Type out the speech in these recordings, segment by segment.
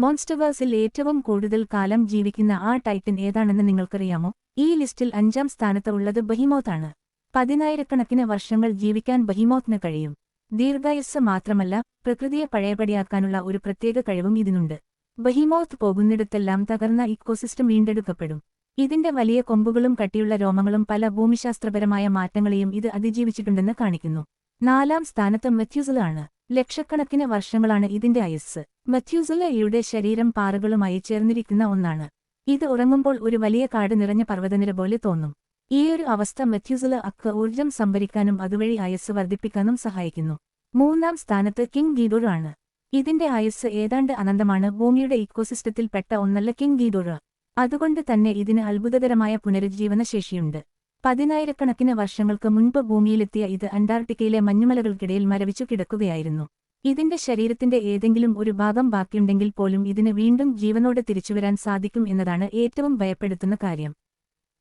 മോൺസ്റ്റവേഴ്സിൽ ഏറ്റവും കൂടുതൽ കാലം ജീവിക്കുന്ന ആ ടൈറ്റൻ ഏതാണെന്ന് നിങ്ങൾക്കറിയാമോ? ഈ ലിസ്റ്റിൽ 5-ാം സ്ഥാനത്ത് ഉള്ളത് ബഹിമോത്താണ്. 10,000-കണക്കിന് വർഷങ്ങൾ ജീവിക്കാൻ ബഹിമോത്തിന് കഴിയും. ദീർഘായുസ്സ് മാത്രമല്ല, പ്രകൃതിയെ പഴയപടിയാക്കാനുള്ള ഒരു പ്രത്യേക കഴിവും ഇതിനുണ്ട്. ബഹിമോത്ത് പോകുന്നിടത്തെല്ലാം തകർന്ന ഇക്കോസിസ്റ്റം വീണ്ടെടുക്കപ്പെടും. ഇതിന്റെ വലിയ കൊമ്പുകളും കട്ടിയുള്ള രോമങ്ങളും പല ഭൂമിശാസ്ത്രപരമായ മാറ്റങ്ങളെയും ഇത് അതിജീവിച്ചിട്ടുണ്ടെന്ന് കാണിക്കുന്നു. 4-ാം സ്ഥാനത്ത് മെത്യൂസല ആണ്. ലക്ഷക്കണക്കിന് വർഷങ്ങളാണ് ഇതിന്റെ ആയുസ്സ്. മെത്യൂസലയുടെ ശരീരം പാറകളുമായി ചേർന്നിരിക്കുന്ന ഒന്നാണ്. ഇത് ഉറങ്ങുമ്പോൾ ഒരു വലിയ കാട് നിറഞ്ഞ പർവ്വതനിര പോലെ തോന്നും. ഈയൊരു അവസ്ഥ മെത്യൂസലക്ക് ഊർജ്ജം സംഭരിക്കാനും അതുവഴി ആയുസ്സ് വർദ്ധിപ്പിക്കാനും സഹായിക്കുന്നു. 3-ാം സ്ഥാനത്ത് കിങ് ഗീഡോർ ആണ്. ഇതിന്റെ ആയുസ്സ് ഏതാണ്ട് അനന്തമാണ്. ഭൂമിയുടെ ഇക്കോസിസ്റ്റത്തിൽ പെട്ട ഒന്നല്ല കിങ് ഗീഡോർ. അതുകൊണ്ട് തന്നെ ഇതിന് അത്ഭുതകരമായ പുനരുജ്ജീവന ശേഷിയുണ്ട്. 10,000-കണക്കിന് വർഷങ്ങൾക്ക് മുൻപ് ഭൂമിയിലെത്തിയ ഇത് അന്റാർട്ടിക്കയിലെ മഞ്ഞുമലകൾക്കിടയിൽ മരവിച്ചു കിടക്കുകയായിരുന്നു. ഇതിന്റെ ശരീരത്തിന്റെ ഏതെങ്കിലും ഒരു ഭാഗം ബാക്കിയുണ്ടെങ്കിൽ പോലും ഇതിന് വീണ്ടും ജീവനോടെ തിരിച്ചുവരാൻ സാധിക്കും എന്നതാണ് ഏറ്റവും ഭയപ്പെടുത്തുന്ന കാര്യം.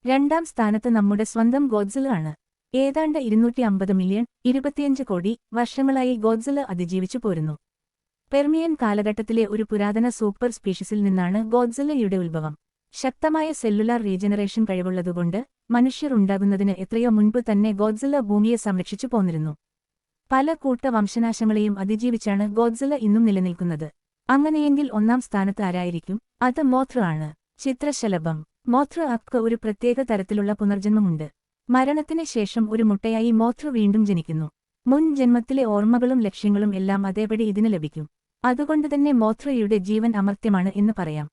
2-ാം സ്ഥാനത്ത് നമ്മുടെ സ്വന്തം ഗോഡ്സില ആണ്. ഏതാണ്ട് 250 മില്യൺ 25 കോടി വർഷങ്ങളായി ഗോഡ്സില അതിജീവിച്ചു പോരുന്നു. പെർമിയൻ കാലഘട്ടത്തിലെ ഒരു പുരാതന സൂപ്പർ സ്പീഷീസിൽ നിന്നാണ് ഗോഡ്സിലയുടെ ഉത്ഭവം. ശക്തമായ സെല്ലുലാർ റീജനറേഷൻ കഴിവുള്ളതുകൊണ്ട് മനുഷ്യർ ഉണ്ടാകുന്നതിന് എത്രയോ മുൻപ് തന്നെ ഗോഡ്സില ഭൂമിയെ സംരക്ഷിച്ചു പോന്നിരുന്നു. പല കൂട്ട വംശനാശങ്ങളെയും അതിജീവിച്ചാണ് ഗോഡ്സില ഇന്നും നിലനിൽക്കുന്നത്. അങ്ങനെയെങ്കിൽ 1-ാം സ്ഥാനത്ത് ആരായിരിക്കും? അത് മോത്ര ആണ്. ചിത്രശലഭം. മോത്രക്ക് ഒരു പ്രത്യേക തരത്തിലുള്ള പുനർജന്മമുണ്ട്. മരണത്തിന് ശേഷം ഒരു മുട്ടയായി മോത്ര വീണ്ടും ജനിക്കുന്നു. മുൻ ജന്മത്തിലെ ഓർമ്മകളും ലക്ഷ്യങ്ങളും എല്ലാം അതേപടി ഇതിന് ലഭിക്കും. അതുകൊണ്ടുതന്നെ മോത്രയുടെ ജീവൻ അമർത്യമാണ് എന്ന് പറയാം.